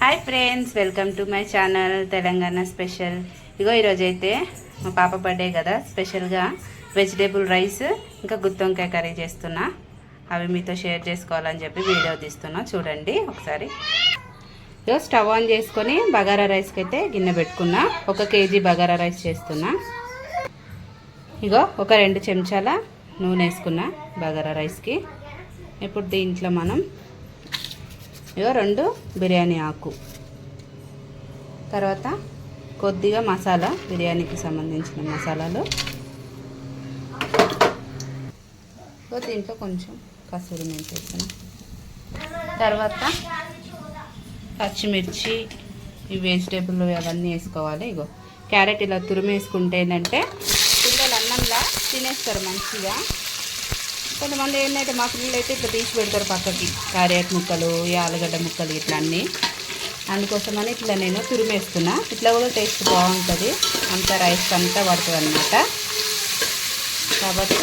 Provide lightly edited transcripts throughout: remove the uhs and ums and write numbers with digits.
Hi friends, welcome to my channel Telangana special. ఇగో ఈరోజైతే మా పాప బర్త్డే కదా, స్పెషల్గా వెజిటేబుల్ రైస్ ఇంకా గుత్తి వంకాయ కర్రీ చేస్తున్నా. అవి మీతో షేర్ చేసుకోవాలని చెప్పి వీడియో తీస్తున్నా. చూడండి ఒకసారి. ఇగో స్టవ్ ఆన్ చేసుకొని బగారా రైస్కి అయితే గిన్నె పెట్టుకున్నా. 1 కేజీ బగారా రైస్ చేస్తున్నా. ఇగో ఒక 2 చెంచాల నూనె వేసుకున్నా బగారా రైస్కి. ఇప్పుడు దీంట్లో మనం ఇగో 2 బిర్యానీ ఆకు, తర్వాత కొద్దిగా మసాలా, బిర్యానీకి సంబంధించిన మసాలాలు, దీంట్లో కొంచెం కసూరి మెంతి వేసిన, తర్వాత పచ్చిమిర్చి, ఈ వెజిటేబుల్ అవన్నీ వేసుకోవాలి. ఇగో క్యారెట్ ఇలా తురిమేసుకుంటే ఏంటంటే పిల్లలు అన్నంలా తినేస్తారు మంచిగా. కొంతమంది ఏంటంటే మా పిల్లలు అయితే ఇట్లా తీసి పెడతారు పక్కకి, క్యారెట్ ముక్కలు, ఈ ఆలుగడ్డ ముక్కలు ఇట్లా అన్నీ. అందుకోసమని ఇట్లా నేను తురిమేస్తున్నా. ఇట్లా కూడా టేస్ట్ బాగుంటుంది, అంతా రైస్ అంతా పడుతుంది అన్నమాట. కాబట్టి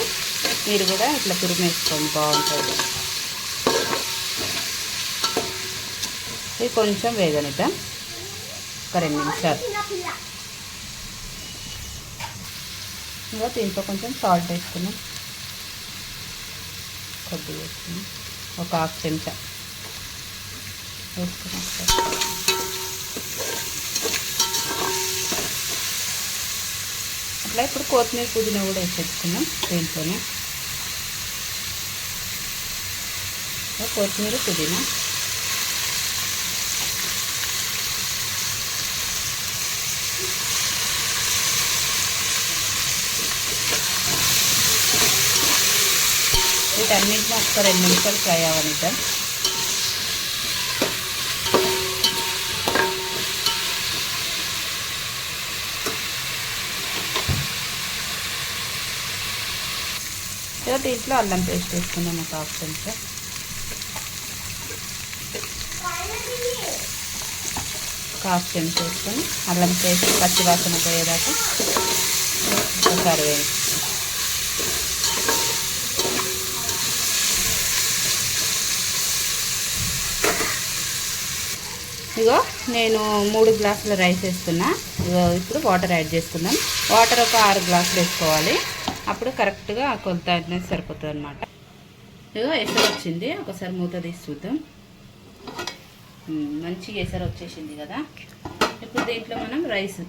మీరు కూడా ఇట్లా తురిమేసుకోండి, బాగుంటుంది. ఇది కొంచెం వేగనిద్దాం, ఒక 2 నిమిషాలు. ఇంకా దీంట్లో కొంచెం సాల్ట్ వేసుకున్నాం, కొద్దిగా వేసుకుని ఒక 1/2 చెంచా వేసుకున్నాం. అట్లా ఇప్పుడు కొత్తిమీర, పుదీనా కూడా వేసేసుకున్నాం దీంట్లోనే. కొత్తిమీర, పుదీనా, వీటన్నింటిని ఒక 2 నిమిషాలు ఫ్రై అవ్వనిద్దాం. దీంట్లో అల్లం పేస్ట్ వేసుకుందాం, ఒక 1/2 చెంచా. ఒక 1/2 చెంచా వేసుకొని అల్లం పేస్ట్ పచ్చి వాసన పోయేదాకా ఒకసారి వేయించుకుందాం. ఇగో నేను 3 గ్లాసుల రైస్ వేస్తున్నా. ఇగో ఇప్పుడు వాటర్ యాడ్ చేసుకుందాం. వాటర్ ఒక 6 గ్లాసులు వేసుకోవాలి, అప్పుడు కరెక్ట్గా కొలత అనేది సరిపోతుంది అనమాట. ఇగో ఎసరు వచ్చింది, ఒకసారి మూత తీసి చూద్దాం. మంచిగా ఎసరు వచ్చేసింది కదా. ఇప్పుడు దీంట్లో మనం రైస్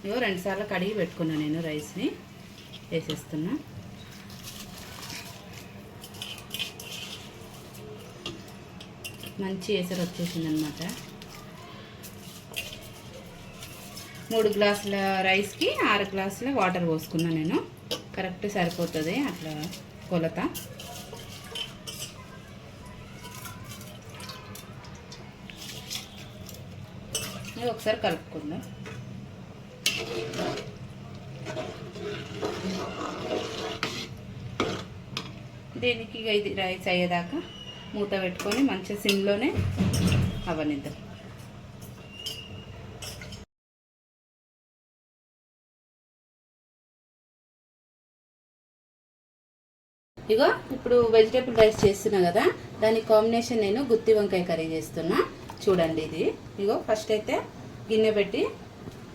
ఇగో 2 సార్లు కడిగి పెట్టుకున్నాను నేను. రైస్ని వేసేస్తున్నా. మంచి ఎసరు వచ్చేసింది అనమాట. 3 గ్లాసుల రైస్కి 6 గ్లాసుల వాటర్ పోసుకున్నా నేను. కరెక్ట్ సరిపోతుంది అట్లా కొలత. ఇది ఒకసారి కలుపుకుందాం. దీనికి ఇది రైస్ అయ్యేదాకా మూత పెట్టుకొని మంచిగా సిమ్లోనే అవనిద్దాం. ఇగో ఇప్పుడు వెజిటేబుల్ రైస్ చేస్తున్నా కదా, దాని కాంబినేషన్ నేను గుత్తి వంకాయ కర్రీ చేస్తున్నా. చూడండి ఇది. ఇగో ఫస్ట్ అయితే గిన్నె పెట్టి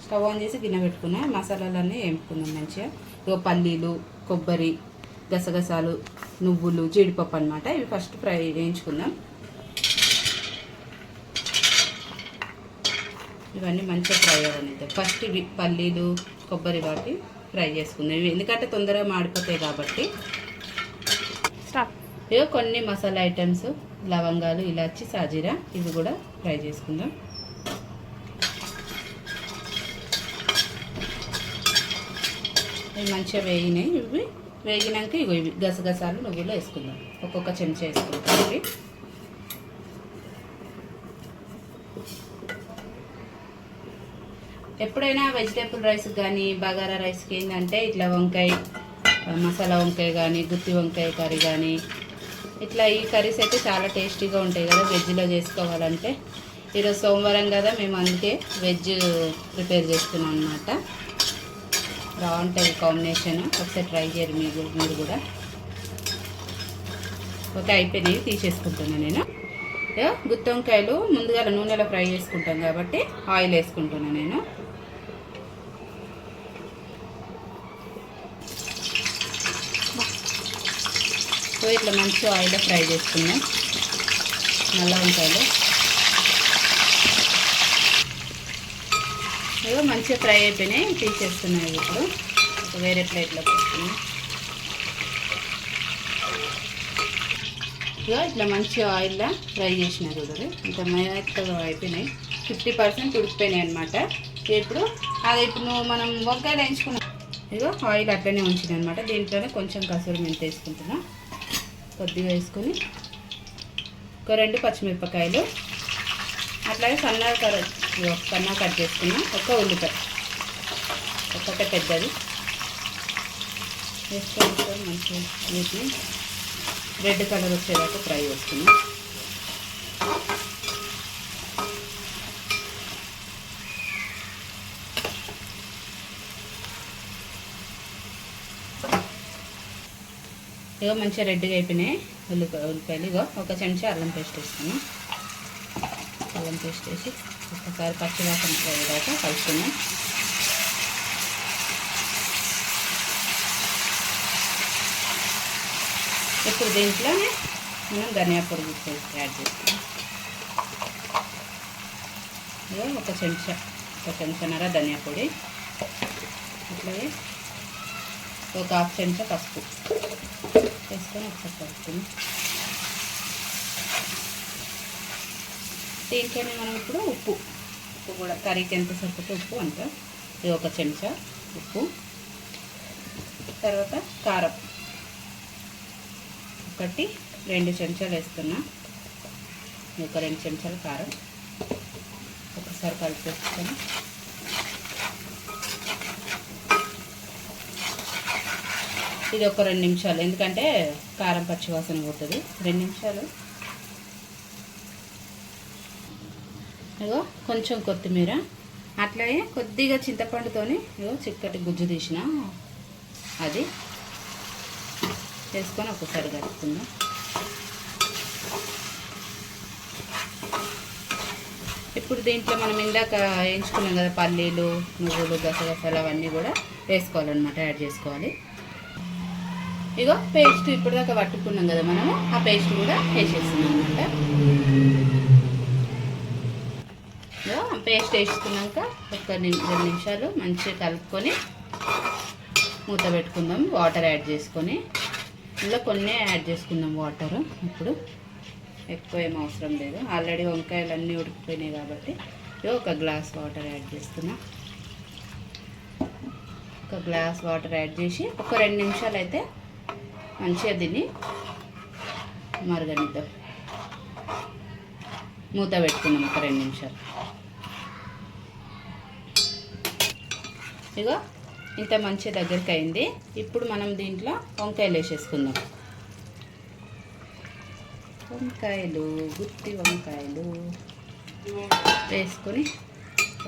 స్టవ్ ఆన్ చేసి గిన్నె పెట్టుకున్నా. మసాలాలన్నీ వేపుకుందాం మంచిగా. ఇగో పల్లీలు, కొబ్బరి, గసగసాలు, నువ్వులు, జీడిపప్పు అనమాట. ఇవి ఫస్ట్ వేయించుకుందాం. ఇవన్నీ మంచిగా ఫ్రై అవ్వనిద్దాం. ఫస్ట్ ఇవి పల్లీలు, కొబ్బరి వాటి ఫ్రై చేసుకుందాం. ఇవి ఎందుకంటే తొందరగా మాడిపోతాయి కాబట్టి. ఇవి కొన్ని మసాలా ఐటమ్స్, లవంగాలు, ఇలాచి, సాజీరా, ఇవి కూడా ఫ్రై చేసుకుందాం. ఇవి మంచిగా వేగినాయి. ఇవి వేగినాక ఇవి గసగసాలు, నువ్వులు వేసుకుందాం. ఒక్కొక్క చెంచా వేసుకుంటాం. ఇవి ఎప్పుడైనా వెజిటేబుల్ రైస్ కానీ బగారా రైస్కి ఏంటంటే ఇట్లా వంకాయ, మసాలా వంకాయ కానీ, గుత్తి వంకాయ కర్రీ కానీ, ఇట్లా ఈ కర్రీస్ అయితే చాలా టేస్టీగా ఉంటాయి కదా వెజ్లో చేసుకోవాలంటే. ఈరోజు సోమవారం కదా, మేము అందుకే వెజ్ ప్రిపేర్ చేస్తున్నాం అన్నమాట. బాగుంటుంది కాంబినేషన్, ఒకసారి ట్రై చేయరు మీరు కూడా. ఓకే, అయిపోయినాయి, తీసేసుకుంటున్నాను నేను. గుత్తి వంకాయలు ముందుగా నూనెలో ఫ్రై చేసుకుంటాం కాబట్టి ఆయిల్ వేసుకుంటున్నాను నేను. సో ఇట్లా మంచిగా ఆయిల్లో ఫ్రై చేసుకున్నాం నల్ల వంకాయలు. ఇగో మంచిగా ఫ్రై అయిపోయినాయి, తీసేస్తున్నాయి. ఇప్పుడు వేరే ప్లేట్లో పెట్టుకున్నాం. ఇక ఇట్లా మంచిగా ఆయిల్లో ఫ్రై చేసినాయి చూడండి, ఇంత మెత్తగా అయిపోయినాయి, 50% ఉడికిపోయినాయి అనమాట. ఇప్పుడు మనం వంకాయలు వేయించుకున్నాం. ఇగో ఆయిల్ అట్లనే ఉంచినాయి అనమాట. దీంట్లోనే కొంచెం కసూరి మెంతి వేసుకుంటున్నా, కొద్దిగా వేసుకొని ఒక 2 పచ్చిమిరపకాయలు, అట్లాగే సన్నగా కట్ చేసుకున్నా ఒక ఉల్లిపాయ, ఒకటే పెద్దది వేసుకొని మంచిగా వీటిని రెడ్ కలర్ వచ్చేదాకా ఫ్రై చేసుకున్నాం. ఇగో మంచిగా రెడ్గా అయిపోయినాయి ఉల్లిపాయలు. ఇగో ఒక చెంచా అల్లం పేస్ట్ వేసుకున్నాం. అల్లం పేస్ట్ వేసి ఒకసారి పచ్చివాసన పోయేదాకా కలుపుకున్నాం. ఇప్పుడు దీంట్లోనే మనం ధనియా పొడి యాడ్ చేసుకున్నాం. ఇగో ఒక చెంచాన్నర ధనియా పొడి, అట్లాగే ఒక 1/2 చెంచా పసుపు వేసుకొని ఒకసారి కలుపుకున్నాం. దీంట్లోనే మనం ఇప్పుడు ఉప్పు కూడా కర్రీకి ఎంత సరిపోతే ఉప్పు అంత, ఇది ఒక చెంచా ఉప్పు. తర్వాత కారం 2 చెంచాలు వేస్తున్నా, 2 చెంచాలు కారం ఒకసారి కలిపేసుకొని ఇది ఒక 2 నిమిషాలు, ఎందుకంటే కారం పచ్చివాసన పోతుంది. 2 నిమిషాలు. ఇగో కొంచెం కొత్తిమీర, అట్లాగే కొద్దిగా చింతపండుతోని ఇగో చిక్కటి గుజ్జు తీసిన అది వేసుకొని ఒకసారి కలుపుకుందాం. ఇప్పుడు దీంట్లో మనం ఇందాక వేయించుకున్నాం కదా పల్లీలు, నువ్వులు, గసగసాలు అవన్నీ కూడా వేసుకోవాలన్నమాట, యాడ్ చేసుకోవాలి. ఇగో పేస్ట్ ఇప్పటిదాకా పట్టుకున్నాం కదా మనము, ఆ పేస్ట్ కూడా వేసేస్తున్నాం అనమాట. పేస్ట్ వేసుకున్నాక ఒక 2 నిమిషాలు మంచిగా కలుపుకొని మూత పెట్టుకుందాం. వాటర్ యాడ్ చేసుకొని ఇందులో కొన్ని యాడ్ చేసుకుందాం వాటర్. ఇప్పుడు ఎక్కువ ఏం అవసరం లేదు, ఆల్రెడీ వంకాయలు అన్నీ ఉడికిపోయినాయి కాబట్టి ఒక గ్లాస్ వాటర్ యాడ్ చేస్తున్నా. ఒక గ్లాస్ వాటర్ యాడ్ చేసి ఒక 2 నిమిషాలు అయితే మంచిగా దీన్ని మరగనిద్దాం. మూత పెట్టుకుందాం ఒక 2 నిమిషాలు. ఇగో ఇంత మంచి దగ్గరికి అయింది. ఇప్పుడు మనం దీంట్లో వంకాయలు వేసేసుకుందాం. గుత్తి వంకాయలు వేసుకొని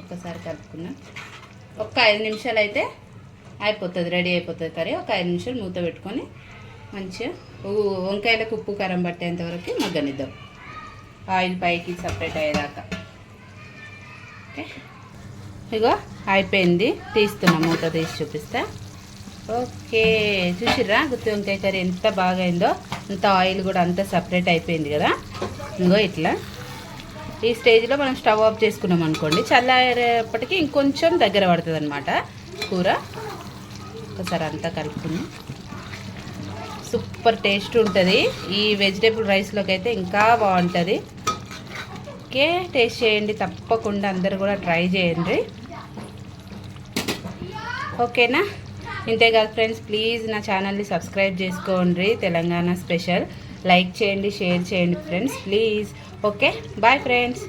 ఒక్కసారి కలుపుకున్నాం. ఒక 5 నిమిషాలు అయితే అయిపోతుంది, రెడీ అయిపోతుంది కర్రీ. ఒక 5 నిమిషాలు మూత పెట్టుకొని మంచిగా వంకాయలకు ఉప్పు కారం పట్టేంత వరకు మగ్గనిద్దాం, ఆయిల్ పైకి సపరేట్ అయ్యేదాకా. ఓకే, ఇగో అయిపోయింది, తీస్తున్నా, మూత తీసి చూపిస్తా. ఓకే, చూసిర్రా గుత్తి వంకాయ కర్రీ ఎంత బాగా అయిందో, అంత ఆయిల్ కూడా అంత సపరేట్ అయిపోయింది కదా. ఇంకో ఇట్లా ఈ స్టేజ్లో మనం స్టవ్ ఆఫ్ చేసుకున్నాం అనుకోండి, చల్లారేపటికి ఇంకొంచెం దగ్గర పడుతుంది అనమాట కూర. ఒకసారి అంతా కలుపుకుని సూపర్ టేస్ట్ ఉంటుంది. ఈ వెజిటేబుల్ రైస్లోకి అయితే ఇంకా బాగుంటుంది. ఓకే, టేస్ట్ చేయండి తప్పకుండా, అందరు కూడా ట్రై చేయండి. ఓకేనా, ఇంతే కాదు ఫ్రెండ్స్, ప్లీజ్ నా ఛానల్ని సబ్స్క్రైబ్ చేసుకోండి. తెలంగాణ స్పెషల్ లైక్ చేయండి, షేర్ చేయండి friends please. Okay, bye friends.